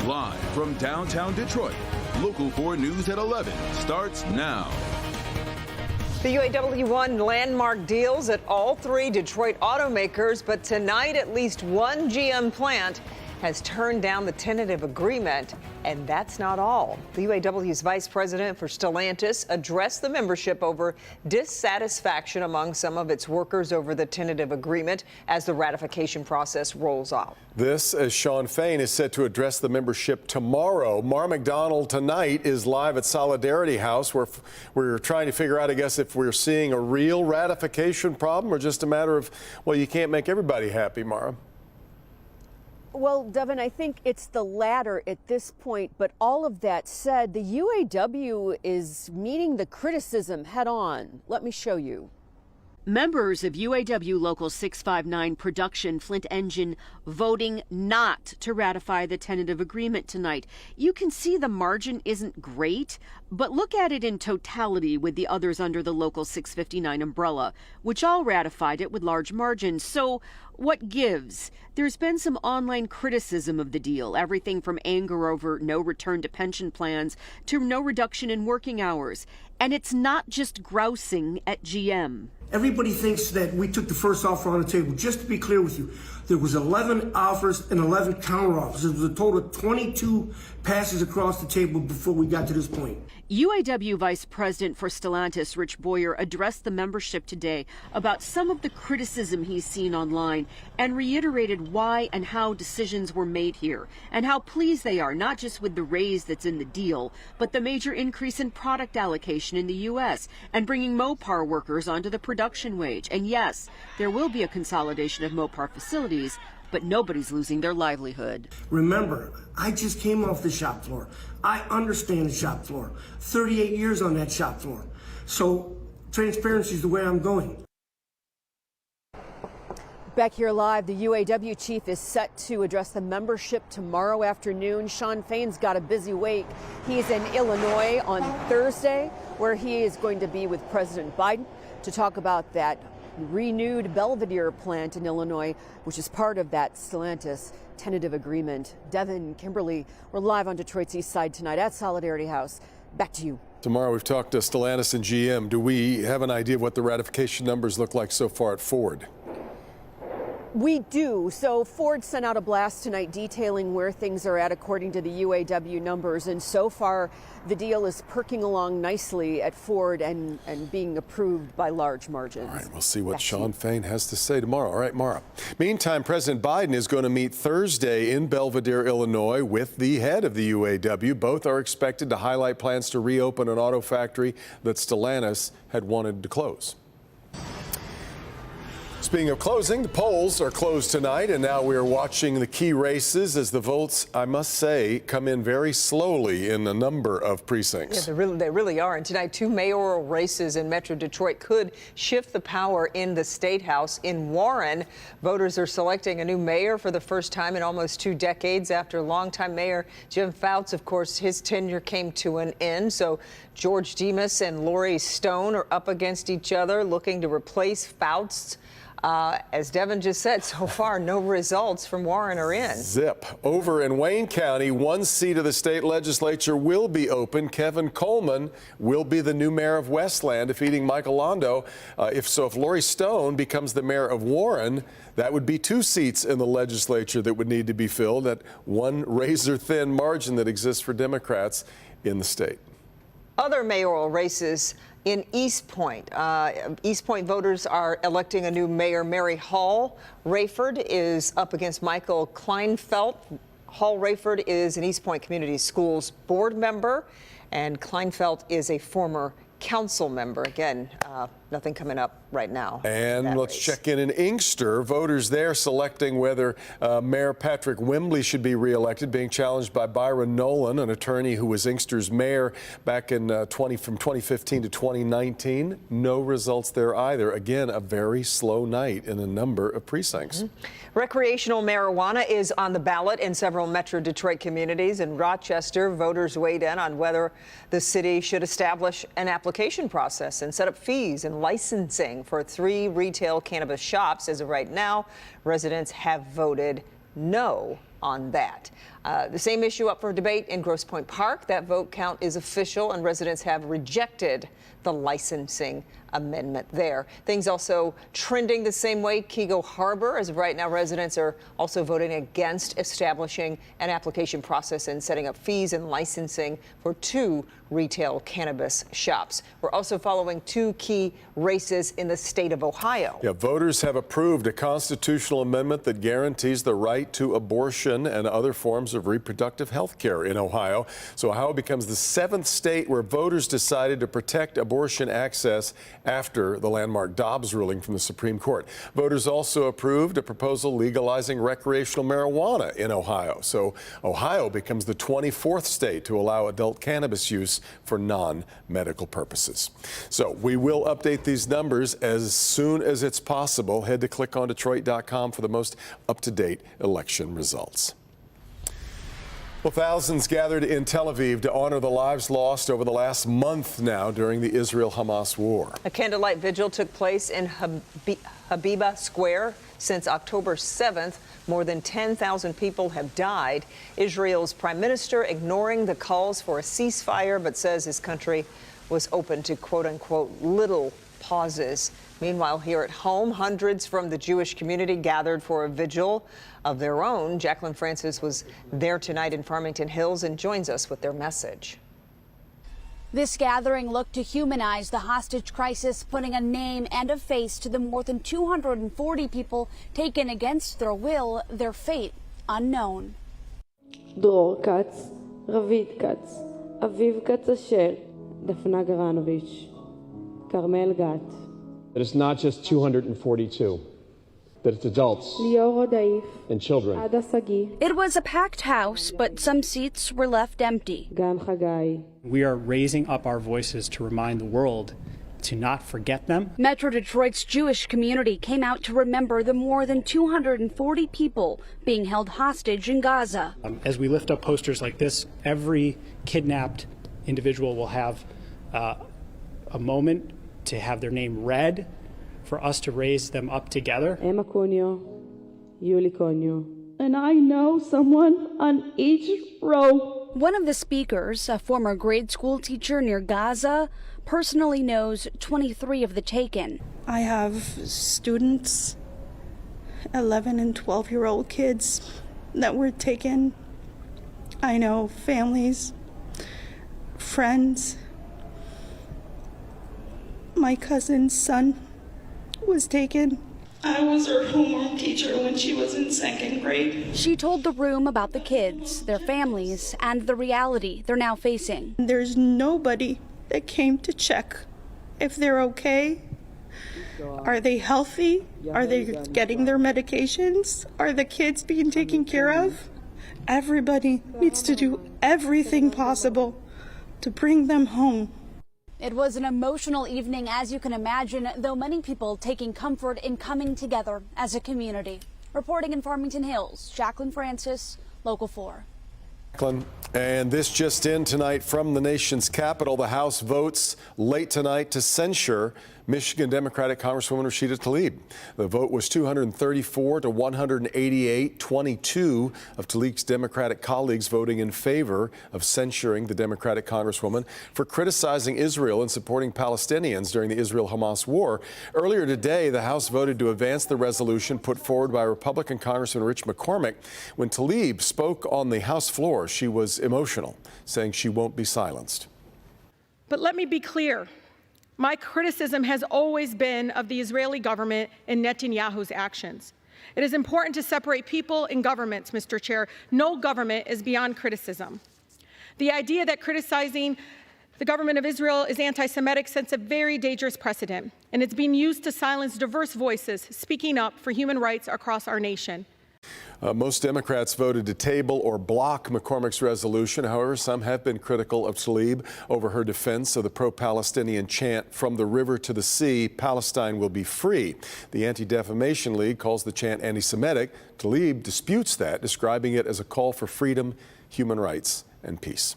Live from downtown Detroit, Local 4 News at 11 starts now. The UAW won landmark deals at all three Detroit automakers, but tonight at least one GM plant has turned down the tentative agreement, and that's not all. The UAW's vice president for Stellantis addressed the membership over dissatisfaction among some of its workers over the tentative agreement as the ratification process rolls off. This, as Shawn Fain is set to address the membership tomorrow. Mara McDonald tonight is live at Solidarity House, where we're trying to figure out, I guess, if we're seeing a real ratification problem or just a matter of, well, you can't make everybody happy, Mara. Well, Devin, I think it's the latter at this point. But all of that said, the UAW is meeting the criticism head on. Let me show you. Members of UAW Local 659 Production Flint Engine voting not to ratify the tentative agreement tonight. You can see the margin isn't great, but look at it in totality with the others under the Local 659 umbrella, which all ratified it with large margins. So what gives? There's been some online criticism of the deal, everything from anger over no return to pension plans to no reduction in working hours. And it's not just grousing at GM. Everybody thinks that we took the first offer on the table. Just to be clear with you, there was 11 offers and 11 counteroffers. There was a total of 22 passes across the table before we got to this point. UAW Vice President for Stellantis, Rich Boyer, addressed the membership today about some of the criticism he's seen online and reiterated why and how decisions were made here and how pleased they are, not just with the raise that's in the deal, but the major increase in product allocation in the U.S. and bringing Mopar workers onto the production wage. And yes, there will be a consolidation of Mopar facilities, but nobody's losing their livelihood. Remember, I just came off the shop floor. I understand the shop floor. 38 years on that shop floor. So transparency is the way I'm going. Back here live, the UAW chief is set to address the membership tomorrow afternoon. Shawn Fain's got a busy week. He's in Illinois on Thursday, where he is going to be with President Biden to talk about that renewed Belvidere plant in Illinois, which is part of that Stellantis tentative agreement. Devin, Kimberly, we're live on Detroit's East Side tonight at Solidarity House. Back to you. Tomorrow we've talked to Stellantis and GM. Do we have an idea of what the ratification numbers look like so far at Ford? We do. So Ford sent out a blast tonight detailing where things are at according to the UAW numbers. And so far, the deal is perking along nicely at Ford and being approved by large margins. All right, we'll see what Shawn Fain has to say tomorrow. All right, Mara. Meantime, President Biden is going to meet Thursday in Belvidere, Illinois, with the head of the UAW. Both are expected to highlight plans to reopen an auto factory that Stellantis had wanted to close. Speaking of closing, the polls are closed tonight, and now we are watching the key races as the votes, I must say, come in very slowly in a number of precincts. Yeah, they really are. And tonight, two mayoral races in Metro Detroit could shift the power in the State House. In Warren, voters are selecting a new mayor for the first time in almost 2 decades after longtime Mayor Jim Fouts. Of course, his tenure came to an end. So George Demas and Lori Stone are up against each other, looking to replace Fouts. As Devin just said, so far, no results from Warren are in. Zip. Over in Wayne County, one seat of the state legislature will be open. Kevin Coleman will be the new mayor of Westland, defeating Michael Londo. If Lori Stone becomes the mayor of Warren, that would be 2 seats in the legislature that would need to be filled at one razor-thin margin that exists for Democrats in the state. Other mayoral races in East Point. East Point voters are electing a new mayor, Mary Hall. Rayford is up against Michael Kleinfeld. Hall Rayford is an East Point Community Schools board member, and Kleinfeld is a former council member. Again, nothing coming up right now. And let's check in Inkster. Voters there selecting whether Mayor Patrick Wembley should be reelected, being challenged by Byron Nolan, an attorney who was Inkster's mayor back in from 2015 to 2019. No results there either. Again, a very slow night in a number of precincts. Recreational marijuana is on the ballot in several Metro Detroit communities. In Rochester, voters weighed in on whether the city should establish an application process and set up fees and licensing for 3 retail cannabis shops. As of right now, residents have voted no on that. The same issue up for debate in Grosse Pointe Park. That vote count is official, and residents have rejected the licensing amendment there. Things also trending the same way. Kego Harbor, as of right now, residents are also voting against establishing an application process and setting up fees and licensing for 2 retail cannabis shops. We're also following 2 key races in the state of Ohio. Yeah, voters have approved a constitutional amendment that guarantees the right to abortion and other forms of reproductive health care in Ohio. So Ohio becomes the 7th state where voters decided to protect abortion access after the landmark Dobbs ruling from the Supreme Court. Voters also approved a proposal legalizing recreational marijuana in Ohio. So Ohio becomes the 24th state to allow adult cannabis use for non-medical purposes. So we will update these numbers as soon as it's possible. Head to clickondetroit.com for the most up-to-date election results. Well, thousands gathered in Tel Aviv to honor the lives lost over the last month now during the Israel-Hamas war. A candlelight vigil took place in Habiba Square since October 7th. More than 10,000 people have died. Israel's prime minister ignoring the calls for a ceasefire, but says his country was open to quote-unquote little pauses. Meanwhile, here at home, hundreds from the Jewish community gathered for a vigil of their own. Jacqueline Francis was there tonight in Farmington Hills and joins us with their message. This gathering looked to humanize the hostage crisis, putting a name and a face to the more than 240 people taken against their will, their fate unknown. דרור כץ, רביד כץ, אביב כץ אשר, דפנה גרנוביץ', כרמל גת. That it's not just 242, that it's adults ליאור רודאיף, and children. עדה שגיא, It was a packed house, but some seats were left empty. גן חגי. We are raising up our voices to remind the world to not forget them. Metro Detroit's Jewish community came out to remember the more than 240 people being held hostage in Gaza. As we lift up posters like this, every kidnapped individual will have a moment to have their name read, for us to raise them up together. Emma Cunio, Yuli Cunio. And I know someone on each row. One of the speakers, a former grade school teacher near Gaza, personally knows 23 of the taken. I have students, 11 and 12-year-old kids that were taken. I know families, friends. My cousin's son was taken. I was her homeroom teacher when she was in 2nd grade. She told the room about the kids, their families, and the reality they're now facing. There's nobody that came to check if they're okay. Are they healthy? Are they getting their medications? Are the kids being taken care of? Everybody needs to do everything possible to bring them home. It was an emotional evening, as you can imagine, though many people taking comfort in coming together as a community. Reporting in Farmington Hills, Jacqueline Francis, Local 4. And this just in tonight from the nation's capital. The House votes late tonight to censure Michigan Democratic Congresswoman Rashida Tlaib. The vote was 234 to 188, 22 of Tlaib's Democratic colleagues voting in favor of censuring the Democratic Congresswoman for criticizing Israel and supporting Palestinians during the Israel-Hamas war. Earlier today, the House voted to advance the resolution put forward by Republican Congressman Rich McCormick. When Tlaib spoke on the House floor, she was emotional, saying she won't be silenced. But let me be clear. My criticism has always been of the Israeli government and Netanyahu's actions. It is important to separate people and governments, Mr. Chair. No government is beyond criticism. The idea that criticizing the government of Israel is anti-Semitic sets a very dangerous precedent, and it's being used to silence diverse voices speaking up for human rights across our nation. Most Democrats voted to table or block McCormick's resolution. However, some have been critical of Tlaib over her defense of the pro-Palestinian chant, "From the river to the sea, Palestine will be free." The Anti-Defamation League calls the chant anti-Semitic. Tlaib disputes that, describing it as a call for freedom, human rights, and peace.